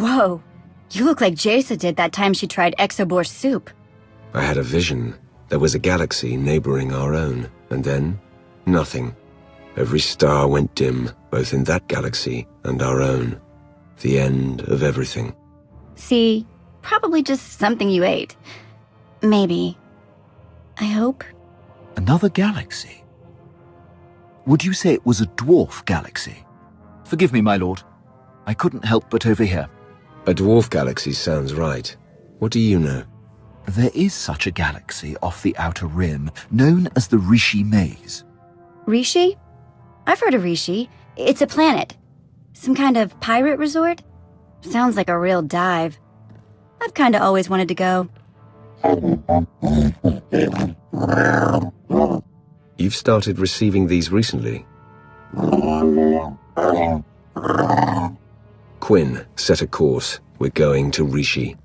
Whoa, you look like Jaisa did that time she tried exobor soup. I had a vision. There was a galaxy neighboring our own, and then nothing. Every star went dim, both in that galaxy and our own. The end of everything. See, probably just something you ate. Maybe. I hope. Another galaxy? Would you say it was a dwarf galaxy? Forgive me, my lord. I couldn't help but overhear. A dwarf galaxy sounds right. What do you know? There is such a galaxy off the outer rim, known as the Rishi Maze. Rishi? I've heard of Rishi. It's a planet. Some kind of pirate resort? Sounds like a real dive. I've kinda always wanted to go. You've started receiving these recently. Quinn, set a course. We're going to Rishi.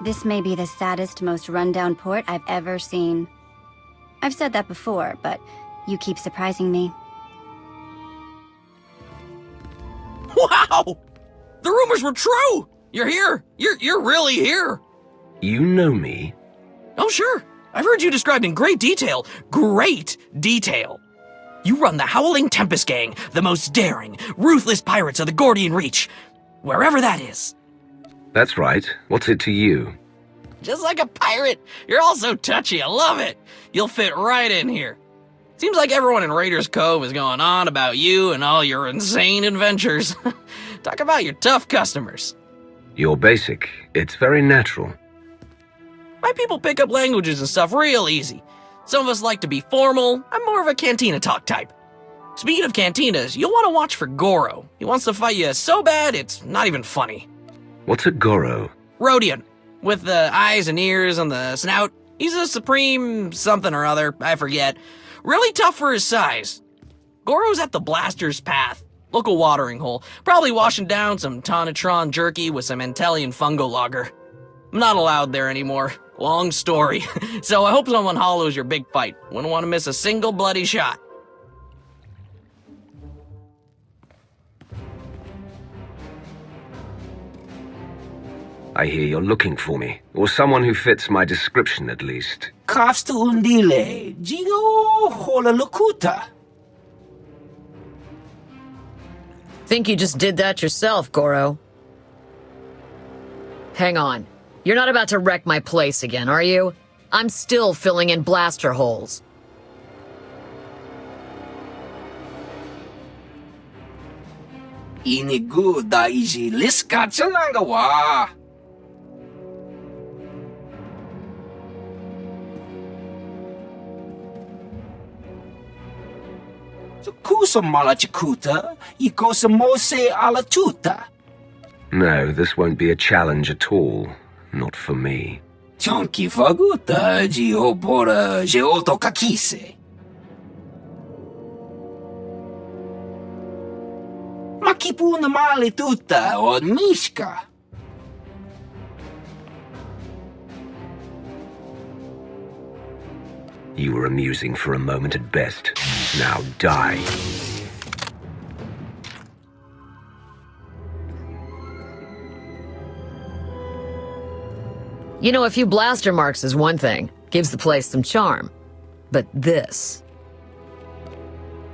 This may be the saddest, most rundown port I've ever seen. I've said that before, but you keep surprising me. Wow! The rumors were true! You're here! You're really here! You know me? Oh, sure. I've heard you described in great detail. Great detail. You run the Howling Tempest Gang, the most daring, ruthless pirates of the Gordian Reach. Wherever that is. That's right. What's it to you? Just like a pirate. You're all so touchy. I love it. You'll fit right in here. Seems like everyone in Raiders Cove is going on about you and all your insane adventures. Talk about your tough customers. You're basic. It's very natural. My people pick up languages and stuff real easy. Some of us like to be formal. I'm more of a cantina talk type. Speaking of cantinas, you'll want to watch for Goro. He wants to fight you so bad, it's not even funny. What's a Goro? Rodian, with the eyes and ears and the snout. He's a supreme something or other, I forget. Really tough for his size. Goro's at the Blaster's Path, local watering hole, probably washing down some Tonatron jerky with some Antelian fungo lager. I'm not allowed there anymore. Long story. So I hope someone hollows your big fight. Wouldn't want to miss a single bloody shot. I hear you're looking for me, or someone who fits my description at least. Kafsta undile, Jigo Holalukuta. Think you just did that yourself, Goro. Hang on. You're not about to wreck my place again, are you? I'm still filling in blaster holes. Inigu daiji liska chalanga wa. Kusa malachikuta, ikosa mose ala tuta. No, this won't be a challenge at all. Not for me. Chonki faguta, jiobora, jeoto kakise. Makipuna male tuta od mishka. You were amusing for a moment at best. Now die. You know, a few blaster marks is one thing. Gives the place some charm. But this...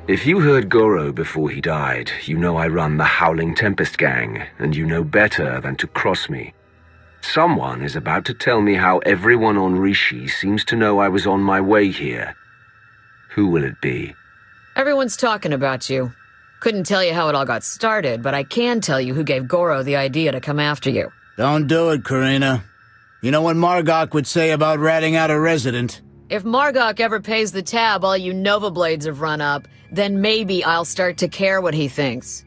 If you heard Goro before he died, you know I run the Howling Tempest Gang, and you know better than to cross me. Someone is about to tell me how everyone on Rishi seems to know I was on my way here. Who will it be? Everyone's talking about you. Couldn't tell you how it all got started, but I can tell you who gave Goro the idea to come after you. Don't do it, Karina. You know what Margok would say about ratting out a resident. If Margok ever pays the tab all you Nova Blades have run up, then maybe I'll start to care what he thinks.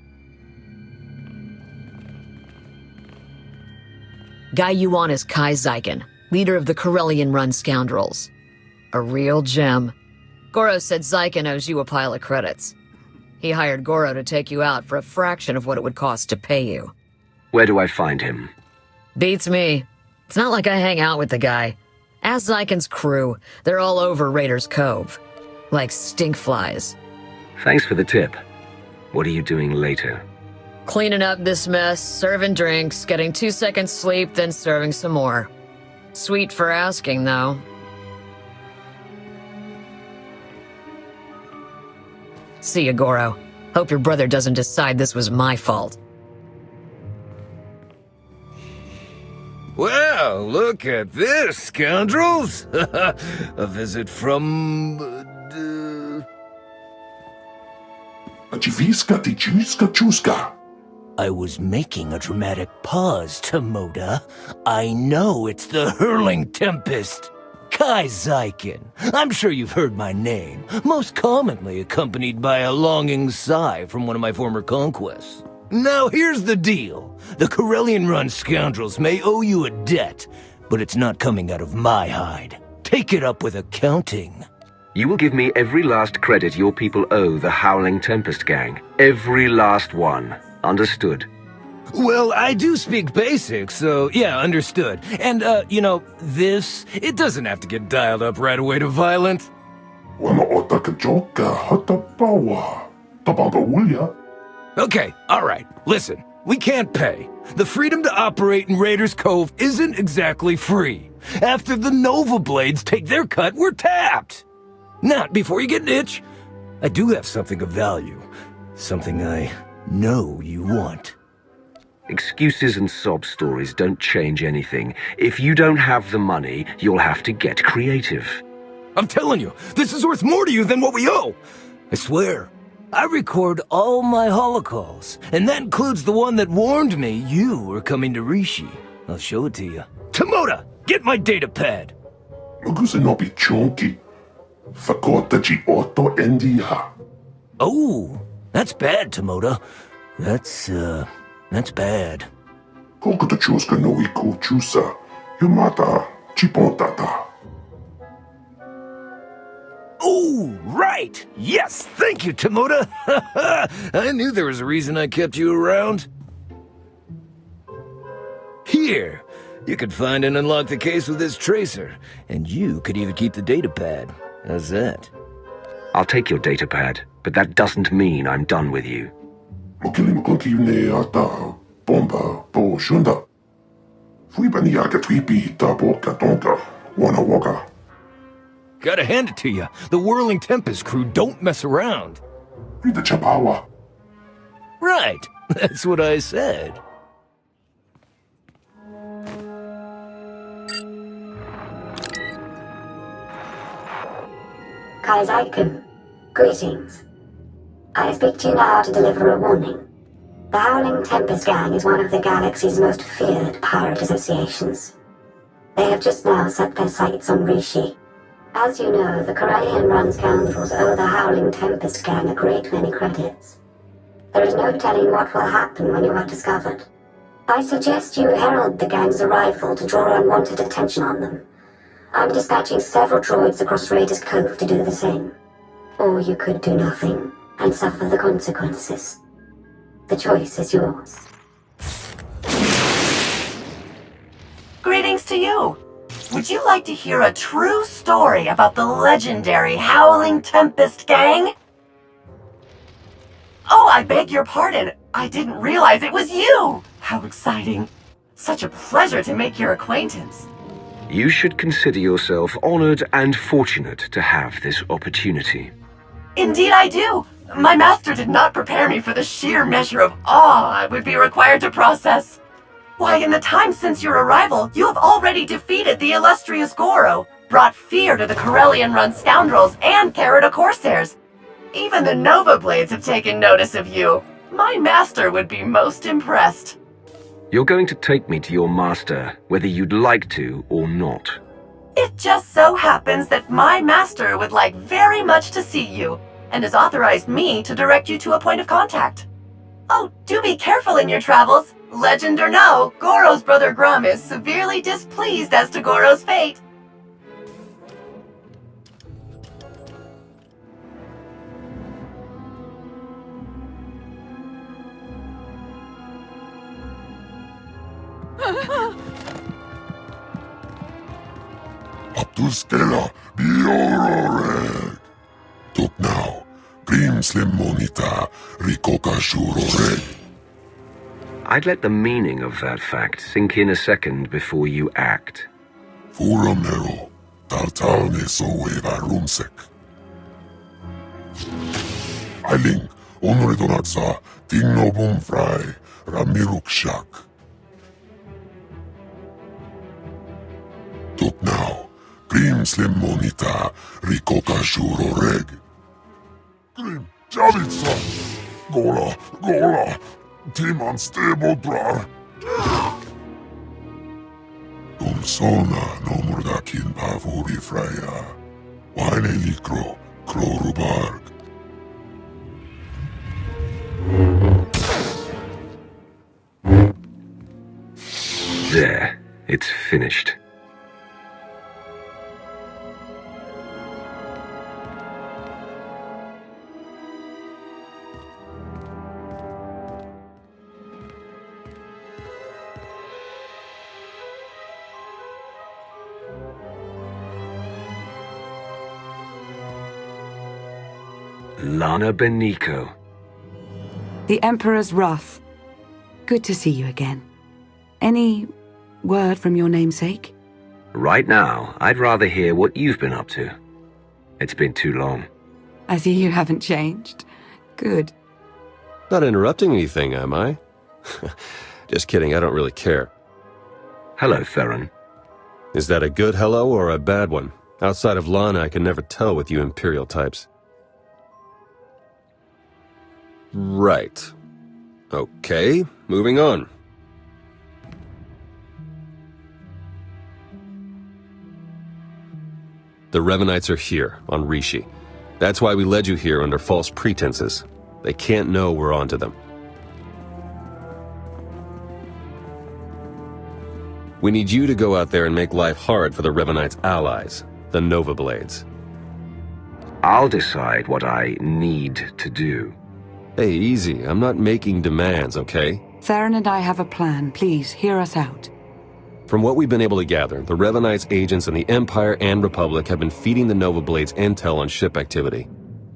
Guy you want is Kai Zykan, leader of the Corellian-run scoundrels. A real gem. Goro said Zykan owes you a pile of credits. He hired Goro to take you out for a fraction of what it would cost to pay you. Where do I find him? Beats me. It's not like I hang out with the guy. Ask Zykan's crew. They're all over Raiders Cove. Like stinkflies. Thanks for the tip. What are you doing later? Cleaning up this mess, serving drinks, getting 2 seconds sleep, then serving some more. Sweet for asking, though. See ya, Goro. Hope your brother doesn't decide this was my fault. Well, look at this, scoundrels! A visit from... Achiviska tichuska chuska. I was making a dramatic pause, Tomoda. I know it's the Hurling Tempest. Kai Zykan. I'm sure you've heard my name, most commonly accompanied by a longing sigh from one of my former conquests. Now here's the deal. The Corellian-run scoundrels may owe you a debt, but it's not coming out of my hide. Take it up with accounting. You will give me every last credit your people owe the Howling Tempest Gang. Every last one. Understood? Well, I do speak basic, so yeah, understood. And, you know, this, it doesn't have to get dialed up right away to violent. Okay, alright, listen. We can't pay. The freedom to operate in Raiders Cove isn't exactly free. After the Nova Blades take their cut, we're tapped. Not before you get an itch. I do have something of value. Something I know you want. Excuses and sob stories don't change anything. If you don't have the money, you'll have to get creative. I'm telling you, this is worth more to you than what we owe. I swear. I record all my holocalls, and that includes the one that warned me you were coming to Rishi. I'll show it to you. Tomoda, get my data pad. Magusanobi chonki. Fakotachi otto endia. Oh, that's bad, Tomoda. That's bad. Kokoto chuska no iku chusa. Yamata chipontata. Oh, right! Yes, thank you, Tomoda! I knew there was a reason I kept you around. Here, you could find and unlock the case with this tracer, and you could even keep the datapad. How's that? I'll take your datapad, but that doesn't mean I'm done with you. Mokilim konki ata bomba bo shunda. Fuibaniaka twipi tabo katonka wana waka. Gotta hand it to you. The Whirling Tempest crew don't mess around. Rita Chapawa. Right. That's what I said. Kaizaiken, greetings. I speak to you now to deliver a warning. The Howling Tempest Gang is one of the galaxy's most feared pirate associations. They have just now set their sights on Rishi. As you know, the Corellian Run scoundrels owe the Howling Tempest Gang a great many credits. There is no telling what will happen when you are discovered. I suggest you herald the gang's arrival to draw unwanted attention on them. I'm dispatching several droids across Raiders Cove to do the same. Or you could do nothing and suffer the consequences. The choice is yours. Greetings to you! Would you like to hear a true story about the legendary Howling Tempest Gang? Oh, I beg your pardon. I didn't realize it was you! How exciting. Such a pleasure to make your acquaintance. You should consider yourself honored and fortunate to have this opportunity. Indeed I do. My master did not prepare me for the sheer measure of awe I would be required to process. Why, in the time since your arrival, you have already defeated the illustrious Goro, brought fear to the Corellian Run scoundrels and Carida Corsairs. Even the Nova Blades have taken notice of you. My master would be most impressed. You're going to take me to your master, whether you'd like to or not. It just so happens that my master would like very much to see you, and has authorized me to direct you to a point of contact. Oh, do be careful in your travels. Legend or no, Goro's brother Grum is severely displeased as to Goro's fate. Abtuskela biororeg. Tuk now, Grim Slim Monita, Rikoka Shuroreg. I'd let the meaning of that fact sink in a second before you act. Furamero, Tartalne Soweva Rumsek. Eiling, Onredonatsa, Tingno Bumfry, Ramiruk Shak. Tuk now, Grim Slim Monita, Rikoka Shuroreg. Grim, Javitsa, Gola, Timan Stebodrar. Dulsona no Murdakin Pavuri Freya. Wane Likro, Krorubarg. There, it's finished. Lana Beniko. The Emperor's wrath. Good to see you again. Any word from your namesake? Right now, I'd rather hear what you've been up to. It's been too long. I see you haven't changed. Good. Not interrupting anything, am I? Just kidding, I don't really care. Hello, Theron. Is that a good hello or a bad one? Outside of Lana, I can never tell with you Imperial types. Right. Okay, moving on. The Revanites are here, on Rishi. That's why we led you here under false pretenses. They can't know we're onto them. We need you to go out there and make life hard for the Revanites' allies, the Nova Blades. I'll decide what I need to do. Hey, easy. I'm not making demands, okay? Theron and I have a plan. Please, hear us out. From what we've been able to gather, the Revanites' agents in the Empire and Republic have been feeding the Nova Blades intel on ship activity.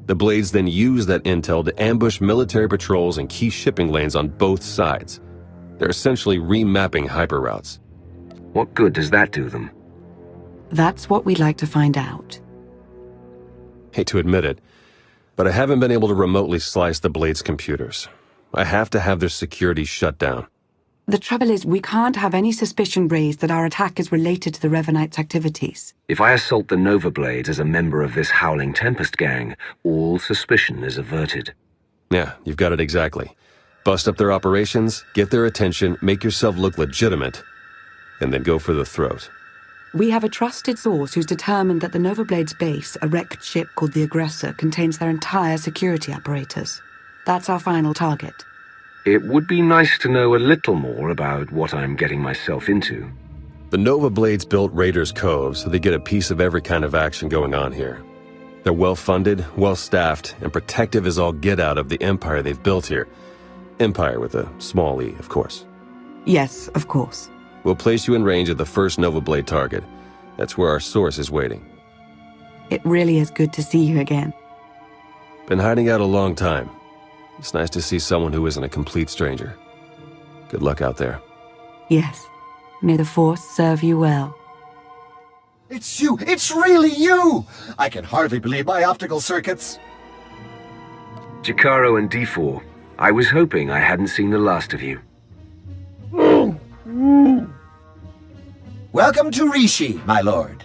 The Blades then use that intel to ambush military patrols and key shipping lanes on both sides. They're essentially remapping hyperroutes. What good does that do them? That's what we'd like to find out. Hate to admit it, but I haven't been able to remotely slice the Blades' computers. I have to have their security shut down. The trouble is, we can't have any suspicion raised that our attack is related to the Revanites' activities. If I assault the Nova Blades as a member of this Howling Tempest gang, all suspicion is averted. Yeah, you've got it exactly. Bust up their operations, get their attention, make yourself look legitimate, and then go for the throat. We have a trusted source who's determined that the Nova Blades base, a wrecked ship called the Aggressor, contains their entire security apparatus. That's our final target. It would be nice to know a little more about what I'm getting myself into. The Nova Blades built Raiders Cove so they get a piece of every kind of action going on here. They're well-funded, well-staffed, and protective as all get out of the empire they've built here. Empire with a small e, of course. Yes, of course. We'll place you in range of the first Nova Blade target. That's where our source is waiting. It really is good to see you again. Been hiding out a long time. It's nice to see someone who isn't a complete stranger. Good luck out there. Yes. May the Force serve you well. It's you! It's really you! I can hardly believe my optical circuits. Jakaro and D4, I was hoping I hadn't seen the last of you. Welcome to Rishi, my lord.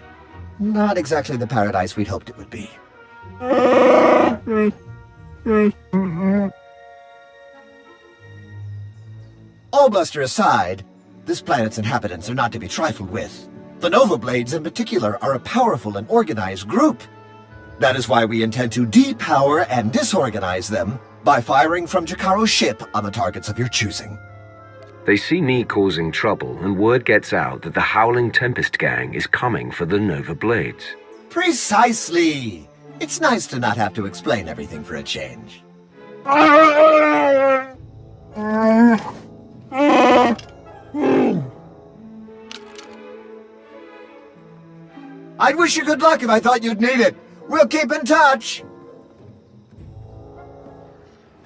Not exactly the paradise we'd hoped it would be. All bluster aside, this planet's inhabitants are not to be trifled with. The Nova Blades in particular are a powerful and organized group. That is why we intend to depower and disorganize them by firing from Jakaro's ship on the targets of your choosing. They see me causing trouble, and word gets out that the Howling Tempest gang is coming for the Nova Blades. Precisely! It's nice to not have to explain everything for a change. I'd wish you good luck if I thought you'd need it. We'll keep in touch.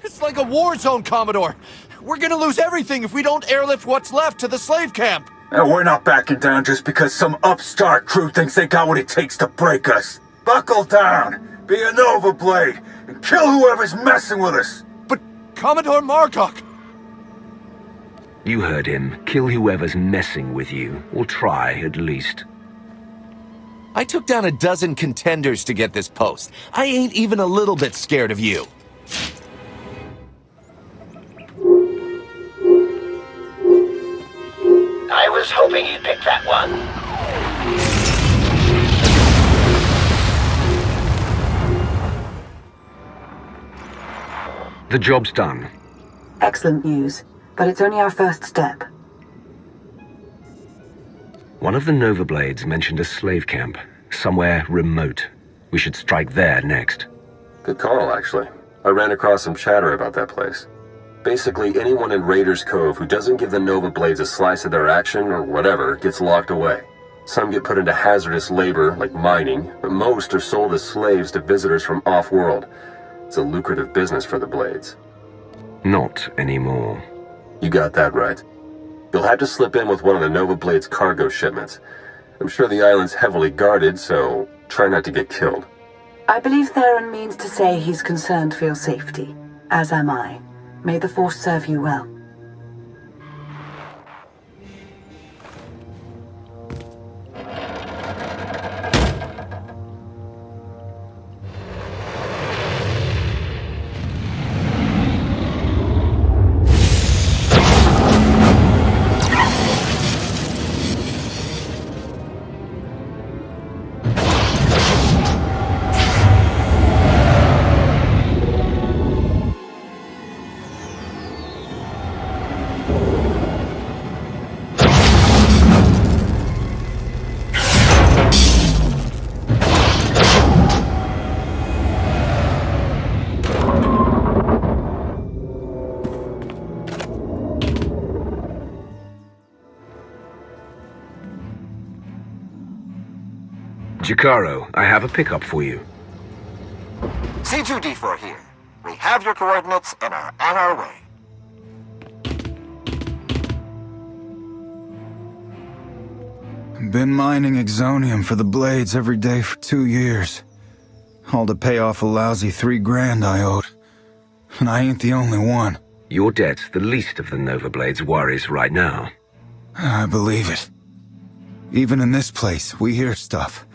It's like a war zone, Commodore. We're gonna lose everything if we don't airlift what's left to the slave camp. And we're not backing down just because some upstart crew thinks they got what it takes to break us. Buckle down, be a Nova Blade, and kill whoever's messing with us. But Commodore Margok... You heard him. Kill whoever's messing with you, or try at least. I took down a dozen contenders to get this post. I ain't even a little bit scared of you. I was hoping you'd pick that one. The job's done. Excellent news, but it's only our first step. One of the Nova Blades mentioned a slave camp, somewhere remote. We should strike there next. Good call, actually. I ran across some chatter about that place. Basically, anyone in Raiders Cove who doesn't give the Nova Blades a slice of their action or whatever gets locked away. Some get put into hazardous labor, like mining, but most are sold as slaves to visitors from off-world. It's a lucrative business for the Blades. Not anymore. You got that right. You'll have to slip in with one of the Nova Blades' cargo shipments. I'm sure the island's heavily guarded, so try not to get killed. I believe Theron means to say he's concerned for your safety, as am I. May the Force serve you well. Jakaro, I have a pickup for you. C2D4 here. We have your coordinates and are on our way. Been mining exonium for the Blades every day for 2 years. All to pay off a lousy $3 grand I owed. And I ain't the only one. Your debt's the least of the Nova Blade's worries right now. I believe it. Even in this place, we hear stuff.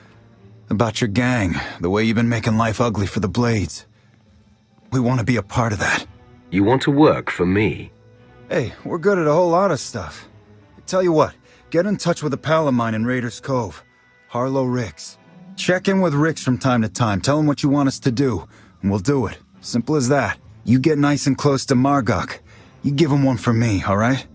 About your gang, the way you've been making life ugly for the Blades. We want to be a part of that. You want to work for me? Hey, we're good at a whole lot of stuff. Tell you what, get in touch with a pal of mine in Raiders Cove, Harlow Ricks. Check in with Ricks from time to time, tell him what you want us to do, and we'll do it. Simple as that. You get nice and close to Margok. You give him one for me, alright?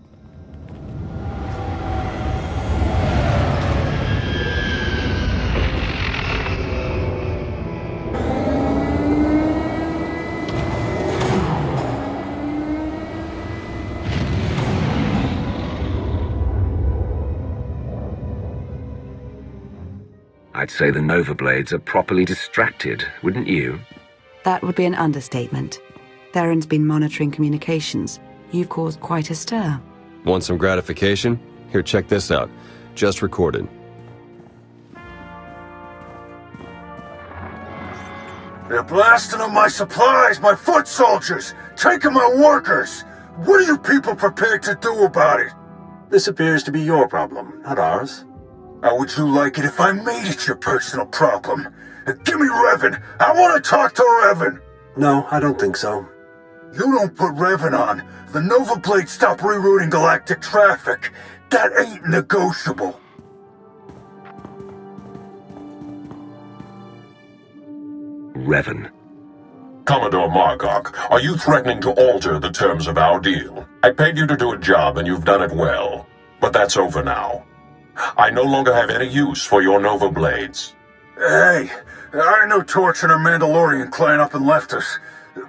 I'd say the Nova Blades are properly distracted, wouldn't you? That would be an understatement. Theron's been monitoring communications. You've caused quite a stir. Want some gratification? Here, check this out. Just recorded. They're blasting up my supplies, my foot soldiers, taking my workers. What are you people prepared to do about it? This appears to be your problem, not ours. How would you like it if I made it your personal problem? Give me Revan! I want to talk to Revan! No, I don't think so. You don't put Revan on, the Nova Blade stop rerouting galactic traffic. That ain't negotiable. Revan. Commodore Margok, are you threatening to alter the terms of our deal? I paid you to do a job and you've done it well. But that's over now. I no longer have any use for your Nova Blades. Hey, I know Torch and her Mandalorian clan up and left us,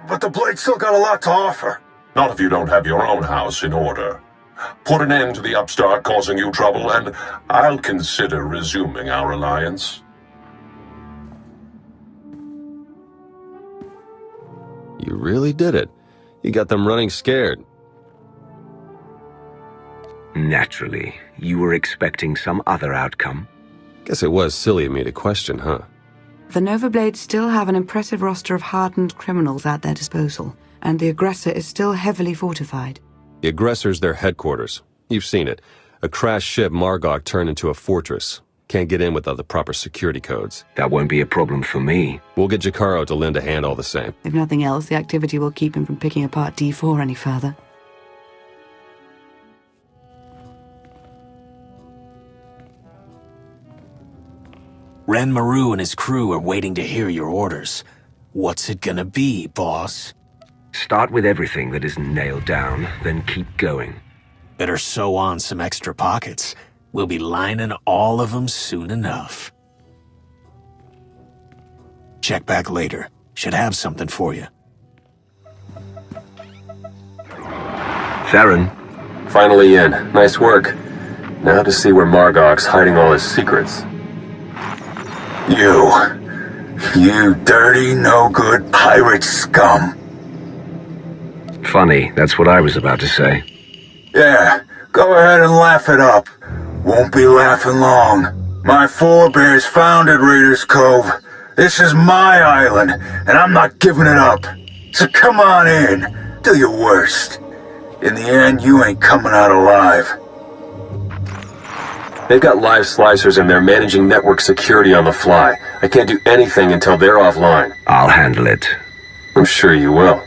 but the Blades still got a lot to offer. Not if you don't have your own house in order. Put an end to the upstart causing you trouble, and I'll consider resuming our alliance. You really did it. You got them running scared. Naturally. You were expecting some other outcome. Guess it was silly of me to question, huh? The Nova Blades still have an impressive roster of hardened criminals at their disposal, and the aggressor is still heavily fortified. The aggressor's their headquarters. You've seen it. A crashed ship Margok turned into a fortress. Can't get in without the proper security codes. That won't be a problem for me. We'll get Jakaro to lend a hand all the same. If nothing else, the activity will keep him from picking apart D4 any further. Ren Maru and his crew are waiting to hear your orders. What's it gonna be, boss? Start with everything that isn't nailed down, then keep going. Better sew on some extra pockets. We'll be lining all of them soon enough. Check back later. Should have something for you. Theron. Finally in. Nice work. Now to see where Margok's hiding all his secrets. You dirty, no-good pirate scum. Funny, that's what I was about to say. Yeah, go ahead and laugh it up. Won't be laughing long. My forebears founded Raiders Cove. This is my island, and I'm not giving it up. So come on in, do your worst. In the end, you ain't coming out alive. They've got live slicers and they're managing network security on the fly. I can't do anything until they're offline. I'll handle it. I'm sure you will.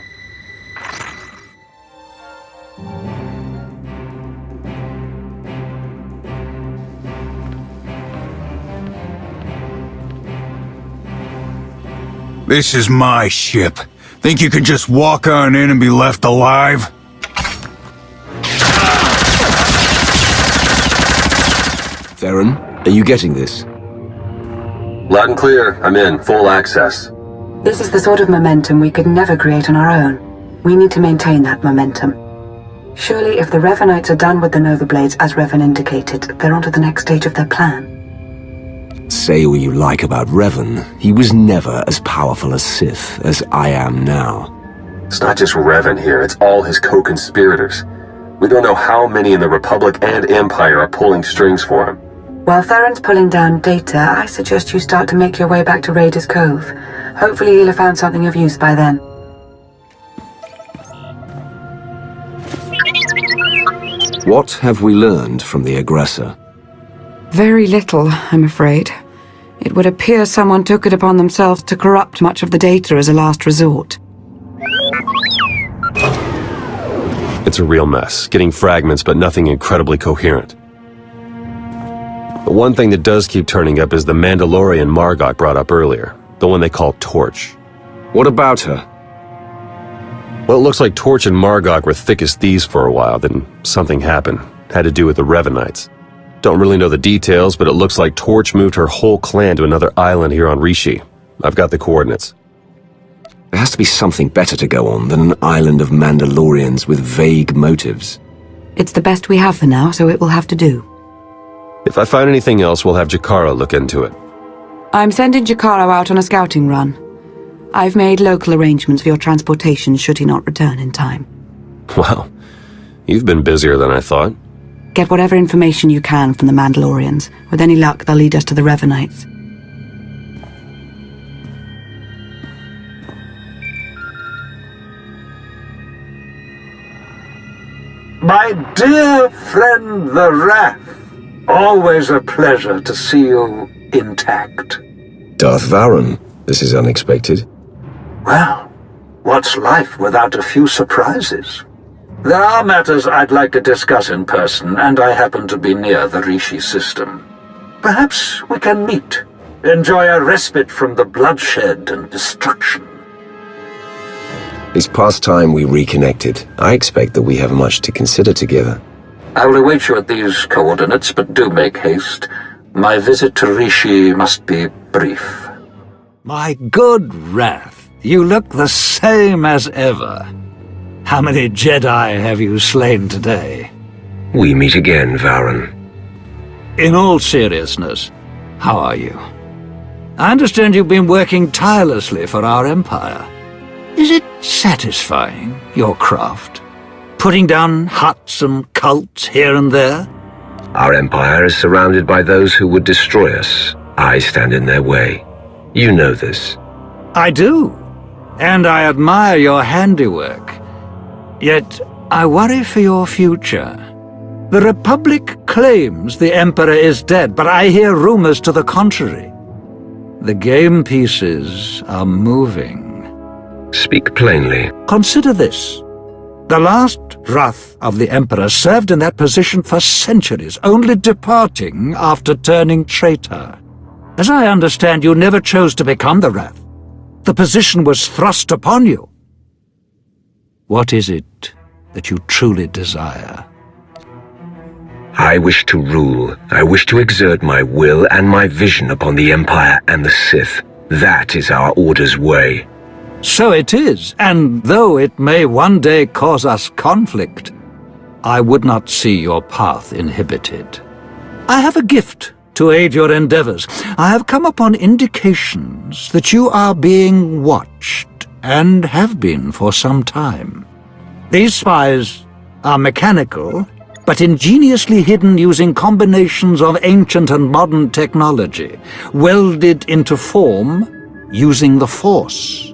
This is my ship. Think you can just walk on in and be left alive? Theron, are you getting this? Loud and clear. I'm in. Full access. This is the sort of momentum we could never create on our own. We need to maintain that momentum. Surely if the Revanites are done with the Nova Blades, as Revan indicated, they're on to the next stage of their plan. Say all you like about Revan, he was never as powerful a Sith as I am now. It's not just Revan here, it's all his co-conspirators. We don't know how many in the Republic and Empire are pulling strings for him. While Theron's pulling down data, I suggest you start to make your way back to Raiders Cove. Hopefully he'll have found something of use by then. What have we learned from the aggressor? Very little, I'm afraid. It would appear someone took it upon themselves to corrupt much of the data as a last resort. It's a real mess, getting fragments but nothing incredibly coherent. But one thing that does keep turning up is the Mandalorian Margok brought up earlier, the one they call Torch. What about her? Well, it looks like Torch and Margok were thick as thieves for a while, then something happened. Had to do with the Revanites. Don't really know the details, but it looks like Torch moved her whole clan to another island here on Rishi. I've got the coordinates. There has to be something better to go on than an island of Mandalorians with vague motives. It's the best we have for now, so it will have to do. If I find anything else, we'll have Jakara look into it. I'm sending Jakaro out on a scouting run. I've made local arrangements for your transportation should he not return in time. Wow, you've been busier than I thought. Get whatever information you can from the Mandalorians. With any luck, they'll lead us to the Revanites. My dear friend the Wrath, always a pleasure to see you intact. Darth Varen, this is unexpected. Well, what's life without a few surprises? There are matters I'd like to discuss in person, and I happen to be near the Rishi system. Perhaps we can meet, enjoy a respite from the bloodshed and destruction. It's past time we reconnected. I expect that we have much to consider together. I will await you at these coordinates, but do make haste. My visit to Rishi must be brief. My good Wrath, you look the same as ever. How many Jedi have you slain today? We meet again, Varen. In all seriousness, how are you? I understand you've been working tirelessly for our Empire. Is it satisfying, your craft? Putting down huts and cults here and there? Our Empire is surrounded by those who would destroy us. I stand in their way. You know this. I do, and I admire your handiwork. Yet, I worry for your future. The Republic claims the Emperor is dead, but I hear rumors to the contrary. The game pieces are moving. Speak plainly. Consider this. The last Wrath of the Emperor served in that position for centuries, only departing after turning traitor. As I understand, you never chose to become the Wrath. The position was thrust upon you. What is it that you truly desire? I wish to rule. I wish to exert my will and my vision upon the Empire and the Sith. That is our Order's way. So it is, and though it may one day cause us conflict, I would not see your path inhibited. I have a gift to aid your endeavors. I have come upon indications that you are being watched, and have been for some time. These spies are mechanical, but ingeniously hidden using combinations of ancient and modern technology, welded into form using the Force.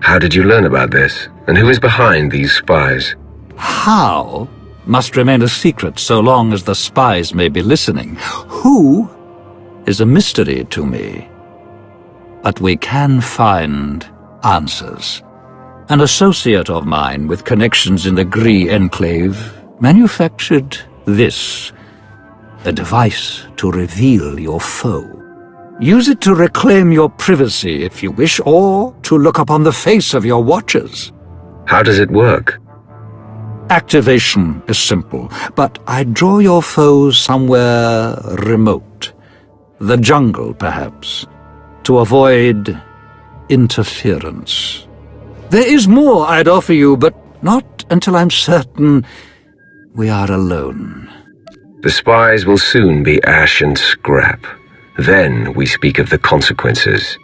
How did you learn about this? And who is behind these spies? How must remain a secret so long as the spies may be listening. Who is a mystery to me. But we can find answers. An associate of mine with connections in the Gree Enclave manufactured this, a device to reveal your foe. Use it to reclaim your privacy if you wish, or to look upon the face of your watchers. How does it work? Activation is simple, but I draw your foes somewhere remote. The jungle, perhaps, to avoid interference. There is more I'd offer you, but not until I'm certain we are alone. The spies will soon be ash and scrap. Then we speak of the consequences.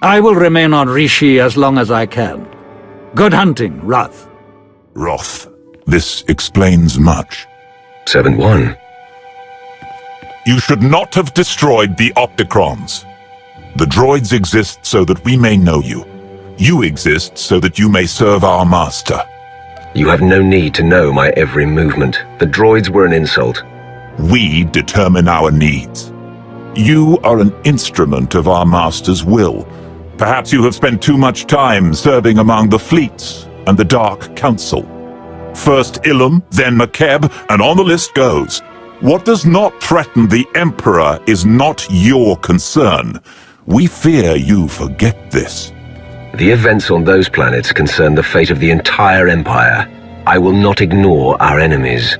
I will remain on Rishi as long as I can. Good hunting, Wrath. Roth, this explains much. 7-1. You should not have destroyed the Opticrons. The droids exist so that we may know you. You exist so that you may serve our master. You have no need to know my every movement. The droids were an insult. We determine our needs. You are an instrument of our master's will. Perhaps you have spent too much time serving among the fleets and the Dark Council. First Ilum, then Makeb, and on the list goes. What does not threaten the Emperor is not your concern. We fear you forget this. The events on those planets concern the fate of the entire Empire. I will not ignore our enemies.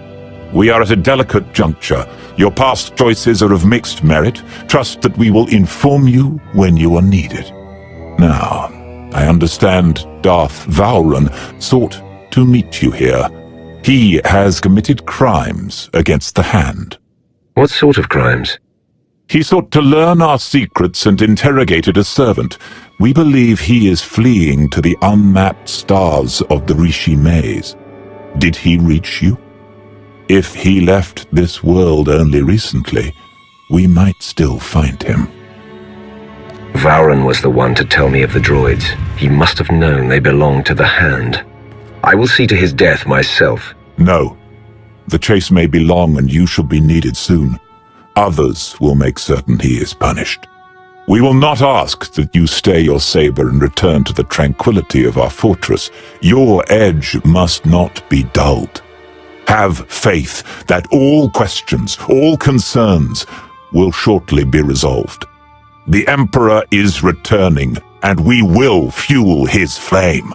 We are at a delicate juncture. Your past choices are of mixed merit. Trust that we will inform you when you are needed. Now, I understand Darth Vowran sought to meet you here. He has committed crimes against the Hand. What sort of crimes? He sought to learn our secrets and interrogated a servant. We believe he is fleeing to the unmapped stars of the Rishi maze. Did he reach you? If he left this world only recently, we might still find him. Vowran was the one to tell me of the droids. He must have known they belonged to the Hand. I will see to his death myself. No. The chase may be long and you shall be needed soon. Others will make certain he is punished. We will not ask that you stay your saber and return to the tranquility of our fortress. Your edge must not be dulled. Have faith that all questions, all concerns, will shortly be resolved. The Emperor is returning, and we will fuel his flame.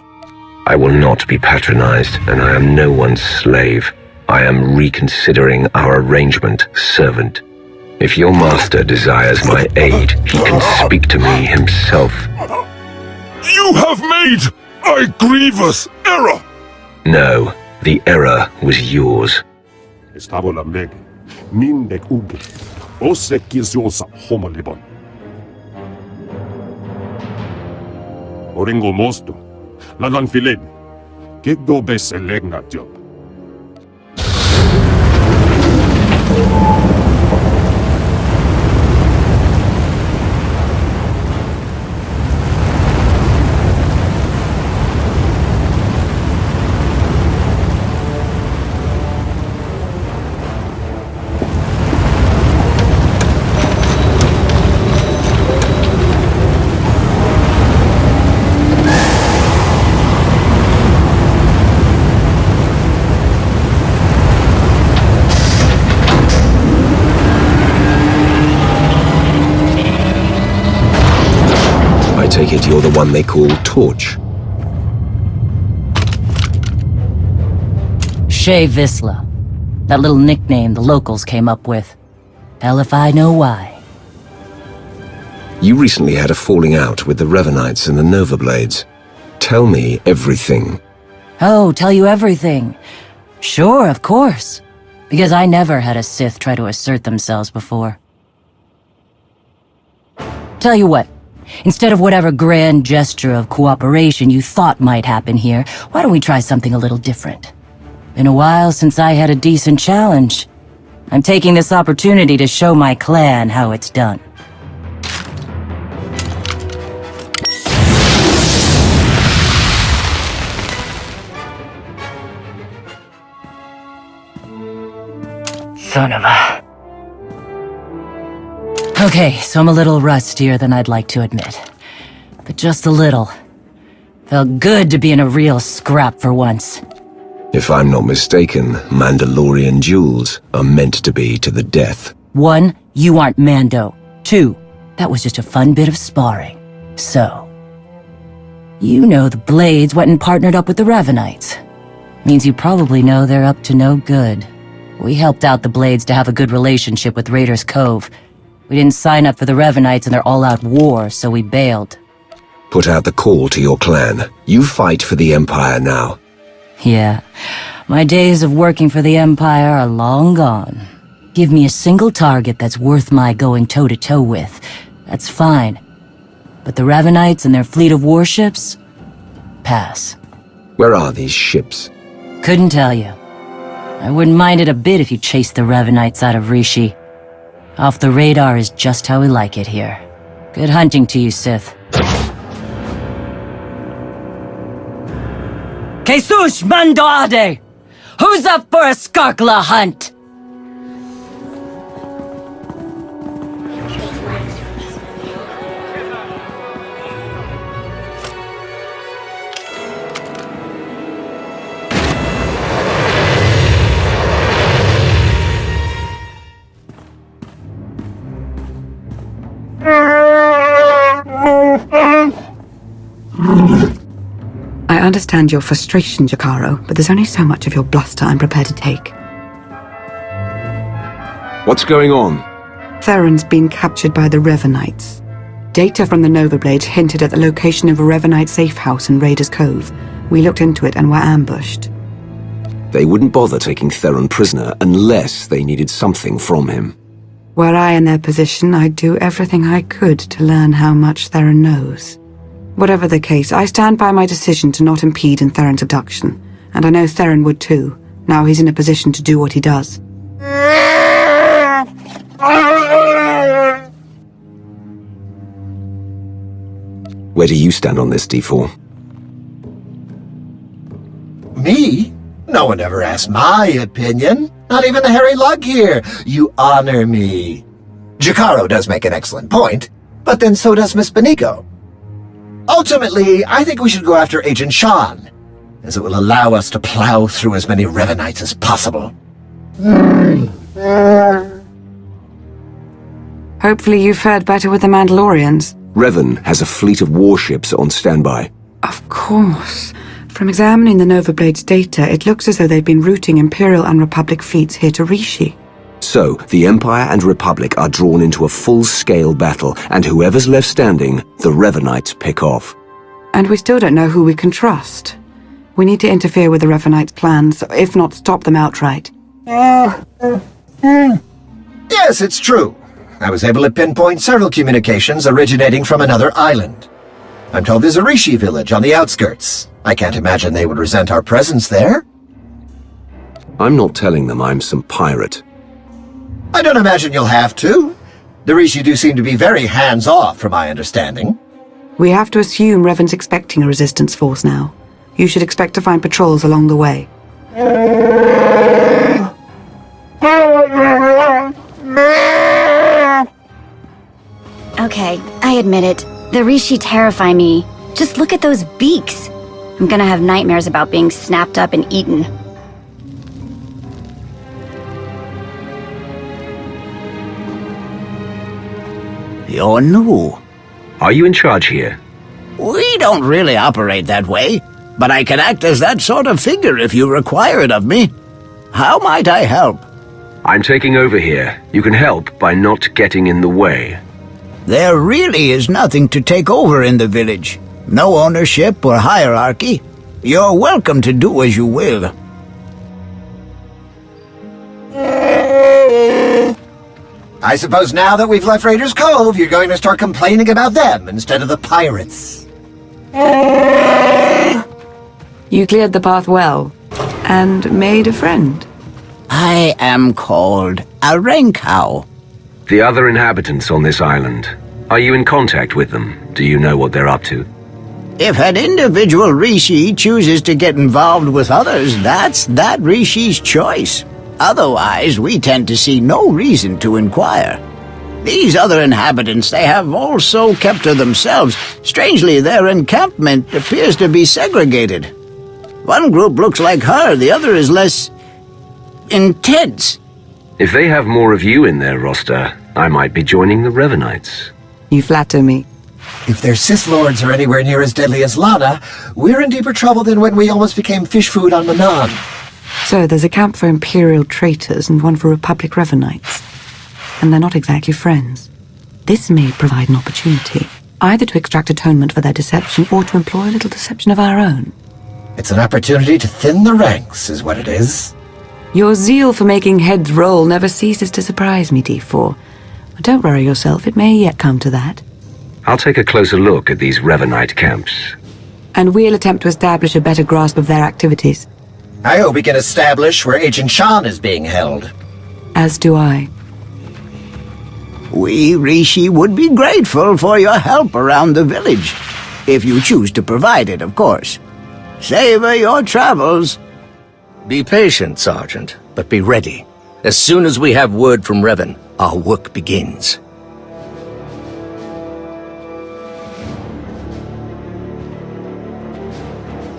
I will not be patronized, and I am no one's slave. I am reconsidering our arrangement, servant. If your master desires my aid, he can speak to me himself. You have made a grievous error! No, the error was yours. Oringo mosto, lanan filen, que do beselegna job. I take it you're the one they call Torch. Shay Visla. That little nickname the locals came up with. Hell if I know why. You recently had a falling out with the Revanites and the Nova Blades. Tell me everything. Oh, tell you everything. Sure, of course. Because I never had a Sith try to assert themselves before. Tell you what. Instead of whatever grand gesture of cooperation you thought might happen here, why don't we try something a little different? Been a while since I had a decent challenge. I'm taking this opportunity to show my clan how it's done. Son of a... Okay, so I'm a little rustier than I'd like to admit. But just a little. Felt good to be in a real scrap for once. If I'm not mistaken, Mandalorian duels are meant to be to the death. 1, you aren't Mando. 2, that was just a fun bit of sparring. So, you know the Blades went and partnered up with the Revanites. Means you probably know they're up to no good. We helped out the Blades to have a good relationship with Raiders Cove. We didn't sign up for the Revanites in their all-out war, so we bailed. Put out the call to your clan. You fight for the Empire now. Yeah, my days of working for the Empire are long gone. Give me a single target that's worth my going toe-to-toe with. That's fine. But the Revanites and their fleet of warships? Pass. Where are these ships? Couldn't tell you. I wouldn't mind it a bit if you chased the Revanites out of Rishi. Off the radar is just how we like it here. Good hunting to you, Sith. Jesus Mandade! Who's up for a Skarkla hunt? I understand your frustration, Jakaro, but there's only so much of your bluster I'm prepared to take. What's going on? Theron's been captured by the Revanites. Data from the Nova Blades hinted at the location of a Revanite safe house in Raiders Cove. We looked into it and were ambushed. They wouldn't bother taking Theron prisoner unless they needed something from him. Were I in their position, I'd do everything I could to learn how much Theron knows. Whatever the case, I stand by my decision to not impede in Theron's abduction, and I know Theron would too, now he's in a position to do what he does. Where do you stand on this, D4? Me? No one ever asked my opinion. Not even the hairy lug here. You honor me. Jakaro does make an excellent point, but then so does Miss Beniko. Ultimately, I think we should go after Agent Sean, as it will allow us to plow through as many Revanites as possible. Hopefully you fared better with the Mandalorians. Revan has a fleet of warships on standby. Of course. From examining the Nova Blades data, it looks as though they've been routing Imperial and Republic fleets here to Rishi. So, the Empire and Republic are drawn into a full-scale battle, and whoever's left standing, the Revanites pick off. And we still don't know who we can trust. We need to interfere with the Revanites' plans, if not stop them outright. Yes, it's true. I was able to pinpoint several communications originating from another island. I'm told there's a Rishi village on the outskirts. I can't imagine they would resent our presence there. I'm not telling them I'm some pirate. I don't imagine you'll have to. The Rishi do seem to be very hands-off, from my understanding. We have to assume Revan's expecting a resistance force now. You should expect to find patrols along the way. Okay, I admit it. The Rishi terrify me. Just look at those beaks. I'm gonna have nightmares about being snapped up and eaten. You're new. Are you in charge here? We don't really operate that way, but I can act as that sort of figure if you require it of me. How might I help? I'm taking over here. You can help by not getting in the way. There really is nothing to take over in the village. No ownership or hierarchy. You're welcome to do as you will. I suppose now that we've left Raiders Cove, you're going to start complaining about them instead of the pirates. You cleared the path well, and made a friend. I am called a Renkau. The other inhabitants on this island, are you in contact with them? Do you know what they're up to? If an individual Rishi chooses to get involved with others, that's that Rishi's choice. Otherwise, we tend to see no reason to inquire. These other inhabitants, they have also kept to themselves. Strangely, their encampment appears to be segregated. One group looks like her, the other is less intense. If they have more of you in their roster, I might be joining the Revanites. You flatter me. If their Sith Lords are anywhere near as deadly as Lana, we're in deeper trouble than when we almost became fish food on Manan. So there's a camp for Imperial traitors and one for Republic Revanites. And they're not exactly friends. This may provide an opportunity, either to extract atonement for their deception or to employ a little deception of our own. It's an opportunity to thin the ranks, is what it is. Your zeal for making heads roll never ceases to surprise me, D4. But don't worry yourself, it may yet come to that. I'll take a closer look at these Revanite camps. And we'll attempt to establish a better grasp of their activities. I hope we can establish where Agent Sean is being held. As do I. We, Rishi, would be grateful for your help around the village. If you choose to provide it, of course. Savor your travels. Be patient, Sergeant, but be ready. As soon as we have word from Revan, our work begins.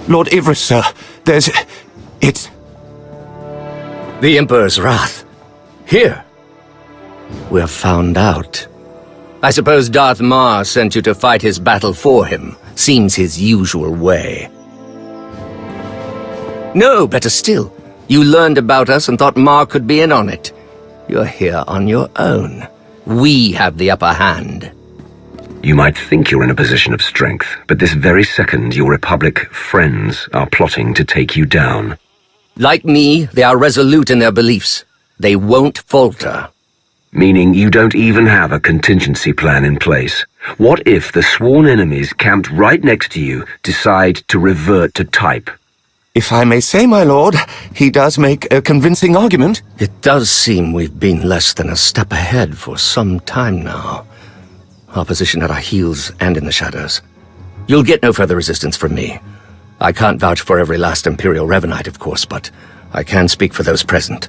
Lord Ivris, sir. It's... The Emperor's wrath. Here. We're found out. I suppose Darth Mar sent you to fight his battle for him. Seems his usual way. No, better still. You learned about us and thought Mar could be in on it. You're here on your own. We have the upper hand. You might think you're in a position of strength, but this very second your Republic friends are plotting to take you down. Like me, they are resolute in their beliefs. They won't falter. Meaning you don't even have a contingency plan in place. What if the sworn enemies camped right next to you decide to revert to type? If I may say, my lord, he does make a convincing argument. It does seem we've been less than a step ahead for some time now. Our position at our heels and in the shadows. You'll get no further resistance from me. I can't vouch for every last Imperial Revanite, of course, but I can speak for those present.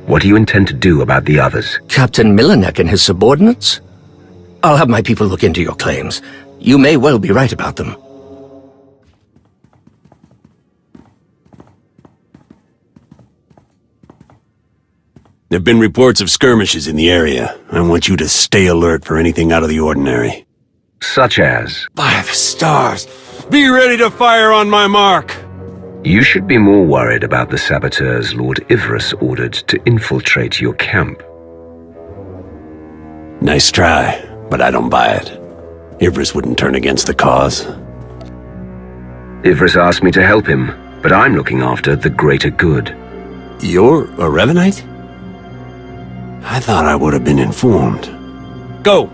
What do you intend to do about the others? Captain Milanek and his subordinates? I'll have my people look into your claims. You may well be right about them. There have been reports of skirmishes in the area. I want you to stay alert for anything out of the ordinary. Such as? By the stars! Be ready to fire on my mark! You should be more worried about the saboteurs Lord Ivris ordered to infiltrate your camp. Nice try, but I don't buy it. Ivris wouldn't turn against the cause. Ivris asked me to help him, but I'm looking after the greater good. You're a Revanite? I thought I would have been informed. Go!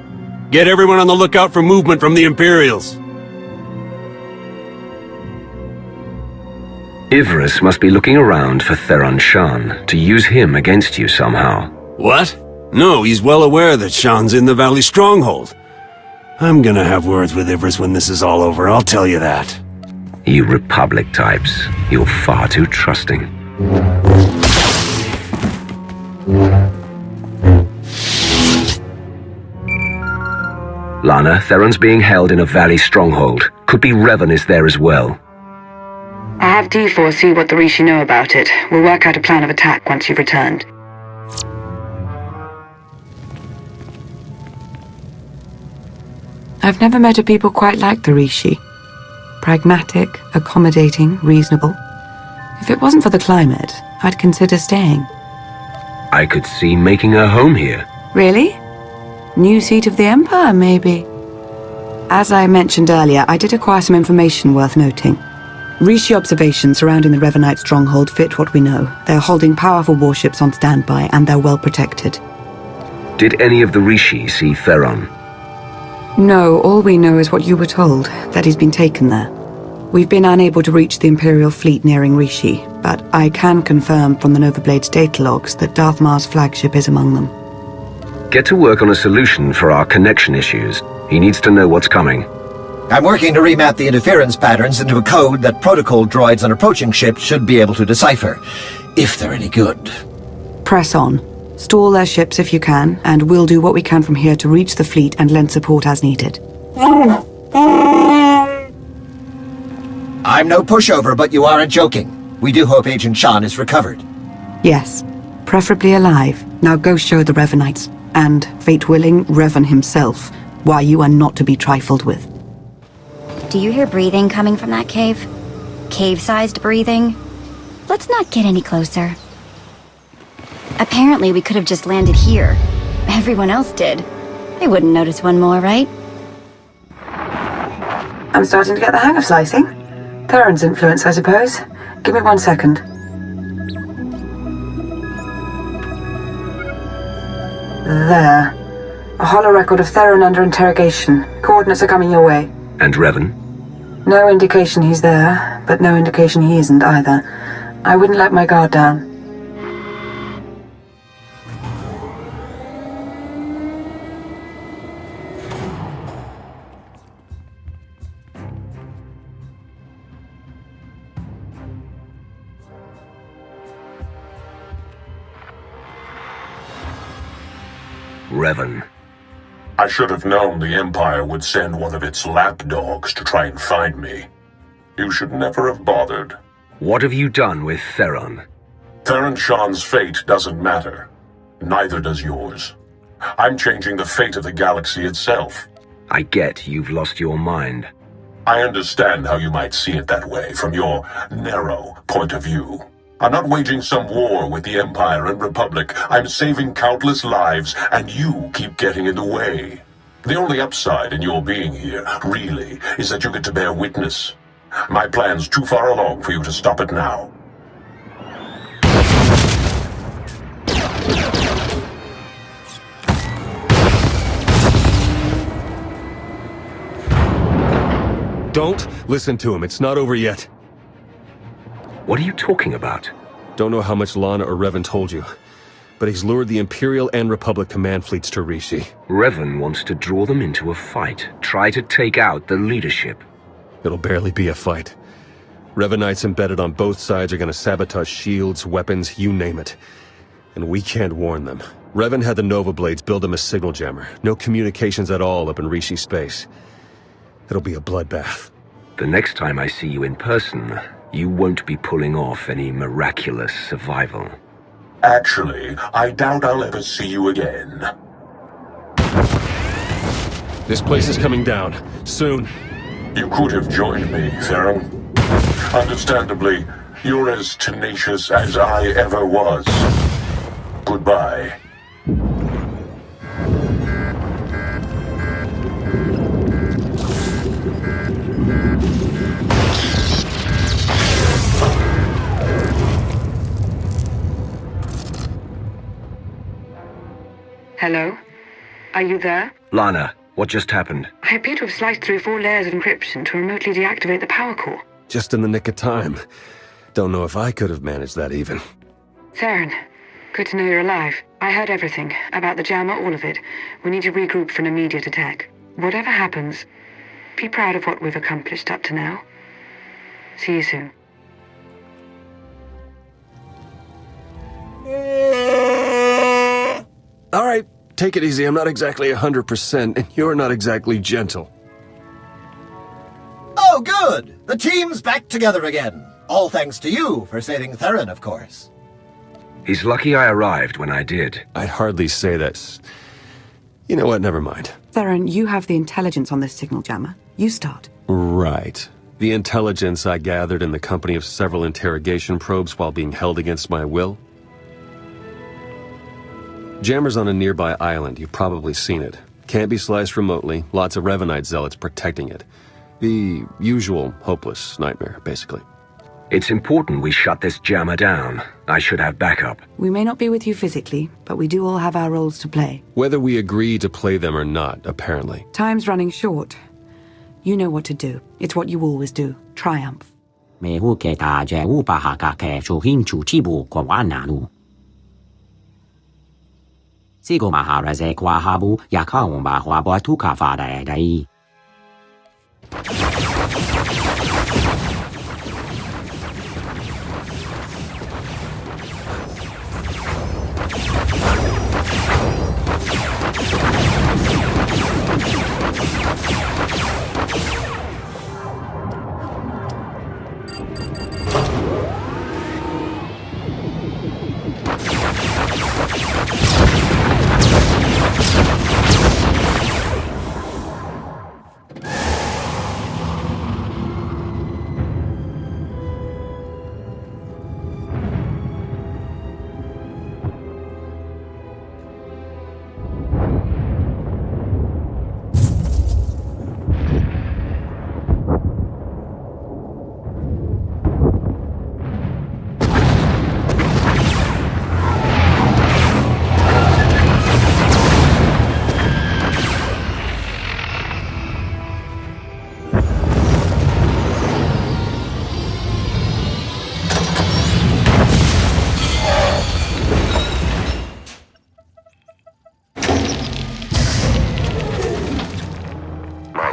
Get everyone on the lookout for movement from the Imperials. Ivris must be looking around for Theron Shan to use him against you somehow. What? No, he's well aware that Shan's in the Valley Stronghold. I'm gonna have words with Ivris when this is all over, I'll tell you that. You Republic types, you're far too trusting. Lana, Theron's being held in a Valley Stronghold. Could be Revan is there as well. I have D4 see what the Rishi know about it. We'll work out a plan of attack once you've returned. I've never met a people quite like the Rishi. Pragmatic, accommodating, reasonable. If it wasn't for the climate, I'd consider staying. I could see making a home here. Really? New seat of the Empire, maybe? As I mentioned earlier, I did acquire some information worth noting. Rishi observations surrounding the Revanite stronghold fit what we know. They're holding powerful warships on standby, and they're well protected. Did any of the Rishi see Theron? No, all we know is what you were told, that he's been taken there. We've been unable to reach the Imperial fleet nearing Rishi, but I can confirm from the Novablade's data logs that Darth Mar's flagship is among them. Get to work on a solution for our connection issues. He needs to know what's coming. I'm working to remap the interference patterns into a code that protocol droids on approaching ships should be able to decipher, if they're any good. Press on. Stall their ships if you can, and we'll do what we can from here to reach the fleet and lend support as needed. I'm no pushover, but you aren't joking. We do hope Agent Shan is recovered. Yes, preferably alive. Now go show the Revanites, and, fate willing, Revan himself, why you are not to be trifled with. Do you hear breathing coming from that cave? Cave-sized breathing? Let's not get any closer. Apparently we could have just landed here. Everyone else did. They wouldn't notice one more, right? I'm starting to get the hang of slicing. Theron's influence, I suppose. Give me 1 second. There. A hollow record of Theron under interrogation. Coordinates are coming your way. And Revan? No indication he's there, but no indication he isn't either. I wouldn't let my guard down. Revan. I should have known the Empire would send one of its lapdogs to try and find me. You should never have bothered. What have you done with Theron? Theron Shan's fate doesn't matter. Neither does yours. I'm changing the fate of the galaxy itself. I get you've lost your mind. I understand how you might see it that way from your narrow point of view. I'm not waging some war with the Empire and Republic. I'm saving countless lives, and you keep getting in the way. The only upside in your being here, really, is that you get to bear witness. My plan's too far along for you to stop it now. Don't listen to him. It's not over yet. What are you talking about? Don't know how much Lana or Revan told you, but he's lured the Imperial and Republic command fleets to Rishi. Revan wants to draw them into a fight. Try to take out the leadership. It'll barely be a fight. Revanites embedded on both sides are gonna sabotage shields, weapons, you name it. And we can't warn them. Revan had the Nova Blades build him a signal jammer. No communications at all up in Rishi space. It'll be a bloodbath. The next time I see you in person, you won't be pulling off any miraculous survival. Actually, I doubt I'll ever see you again. This place is coming down. Soon. You could have joined me, Theron. Understandably, you're as tenacious as I ever was. Goodbye. Hello? Are you there? Lana, what just happened? I appear to have sliced through 4 layers of encryption to remotely deactivate the power core. Just in the nick of time. Don't know if I could have managed that even. Theron, good to know you're alive. I heard everything. About the jammer, all of it. We need to regroup for an immediate attack. Whatever happens, be proud of what we've accomplished up to now. See you soon. All right, take it easy. I'm not exactly 100%, and you're not exactly gentle. Oh, good! The team's back together again. All thanks to you for saving Theron, of course. He's lucky I arrived when I did. I'd hardly say that. You know what? Never mind. Theron, you have the intelligence on this signal jammer. You start. Right. The intelligence I gathered in the company of several interrogation probes while being held against my will. Jammer's on a nearby island. You've probably seen it. Can't be sliced remotely. Lots of Revanite zealots protecting it. The usual hopeless nightmare, basically. It's important we shut this jammer down. I should have backup. We may not be with you physically, but we do all have our roles to play. Whether we agree to play them or not, apparently. Time's running short. You know what to do. It's what you always do. Triumph. Sigo maharaze kwa habu yakaomba hwabwa tukafada dai.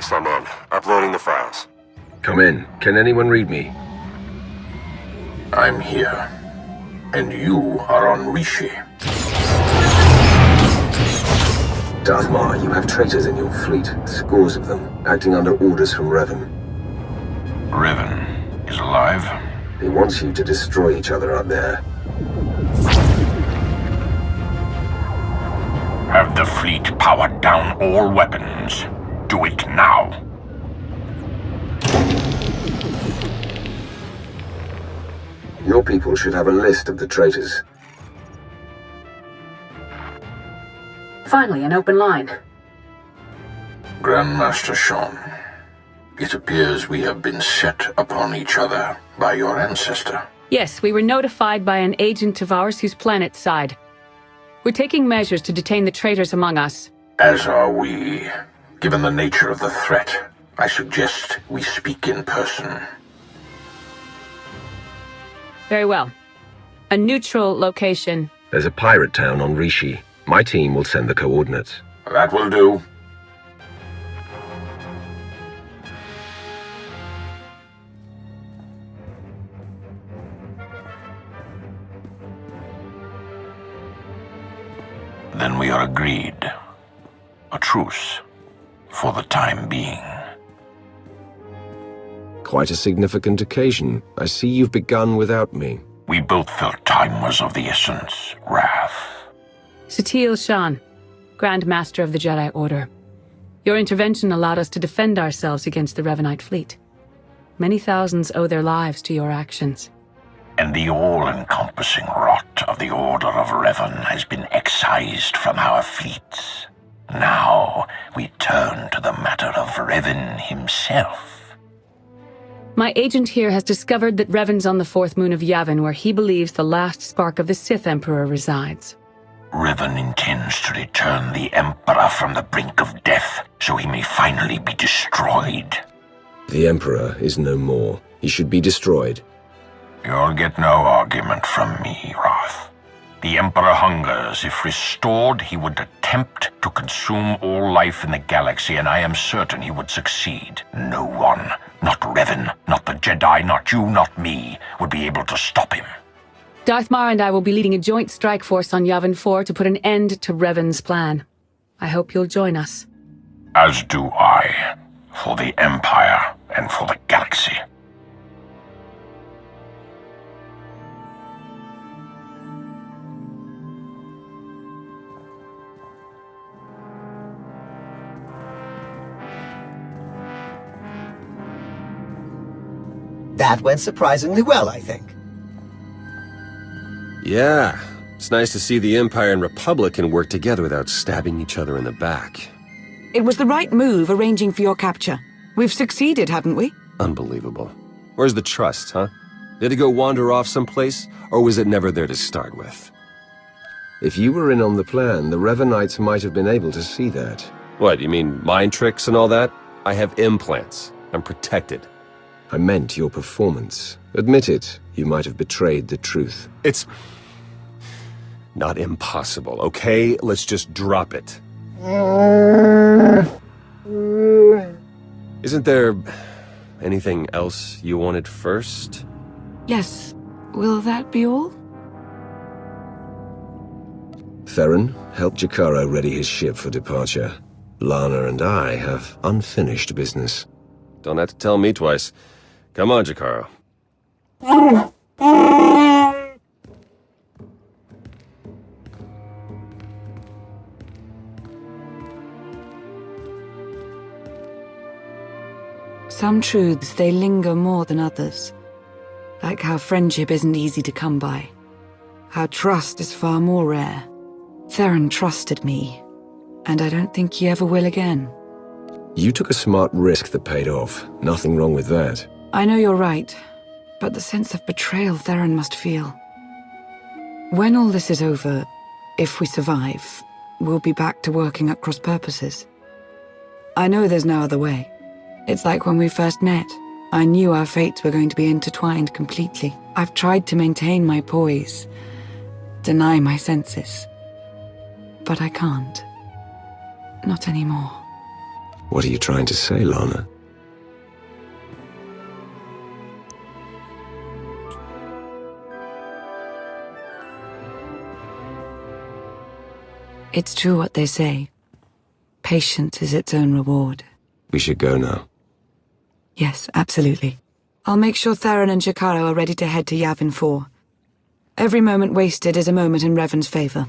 I'm in. Uploading the files. Come in. Can anyone read me? I'm here. And you are on Rishi. Darthmar, you have traitors in your fleet, scores of them, acting under orders from Revan. Revan is alive? He wants you to destroy each other out there. Have the fleet powered down all weapons. Do it now. Your people should have a list of the traitors. Finally, an open line. Grandmaster Sean, it appears we have been set upon each other by your ancestor. Yes, we were notified by an agent of ours whose planet's side. We're taking measures to detain the traitors among us. As are we. Given the nature of the threat, I suggest we speak in person. Very well. A neutral location. There's a pirate town on Rishi. My team will send the coordinates. That will do. Then we are agreed. A truce. For the time being. Quite a significant occasion. I see you've begun without me. We both felt time was of the essence. Wrath. Satil Shan, Grand Master of the Jedi Order. Your intervention allowed us to defend ourselves against the Revanite fleet. Many thousands owe their lives to your actions. And the all-encompassing rot of the Order of Revan has been excised from our fleets. Now we turn to the matter of Revan himself. My agent here has discovered that Revan's on the fourth moon of Yavin, where he believes the last spark of the Sith Emperor resides. Revan intends to return the Emperor from the brink of death, so he may finally be destroyed. The Emperor is no more. He should be destroyed. You'll get no argument from me, Wrath. The Emperor hungers. If restored, he would attempt to consume all life in the galaxy, and I am certain he would succeed. No one, not Revan, not the Jedi, not you, not me, would be able to stop him. Darthmar and I will be leading a joint strike force on Yavin 4 to put an end to Revan's plan. I hope you'll join us. As do I. For the Empire and for the galaxy. That went surprisingly well, I think. Yeah, it's nice to see the Empire and Republic can work together without stabbing each other in the back. It was the right move arranging for your capture. We've succeeded, haven't we? Unbelievable. Where's the trust, huh? Did it go wander off someplace, or was it never there to start with? If you were in on the plan, the Revanites might have been able to see that. What, you mean mind tricks and all that? I have implants. I'm protected. I meant your performance. Admit it, you might have betrayed the truth. It's not impossible, okay? Let's just drop it. Isn't there anything else you wanted first? Yes. Will that be all? Theron, help Jakaro ready his ship for departure. Lana and I have unfinished business. Don't have to tell me twice. Come on, Jakaro. Some truths, they linger more than others. Like how friendship isn't easy to come by. How trust is far more rare. Theron trusted me, and I don't think he ever will again. You took a smart risk that paid off. Nothing wrong with that. I know you're right, but the sense of betrayal Theron must feel. When all this is over, if we survive, we'll be back to working at cross purposes. I know there's no other way. It's like when we first met. I knew our fates were going to be intertwined completely. I've tried to maintain my poise, deny my senses. But I can't. Not anymore. What are you trying to say, Lana? It's true what they say. Patience is its own reward. We should go now. Yes, absolutely. I'll make sure Theron and Jakaro are ready to head to Yavin 4. Every moment wasted is a moment in Revan's favor.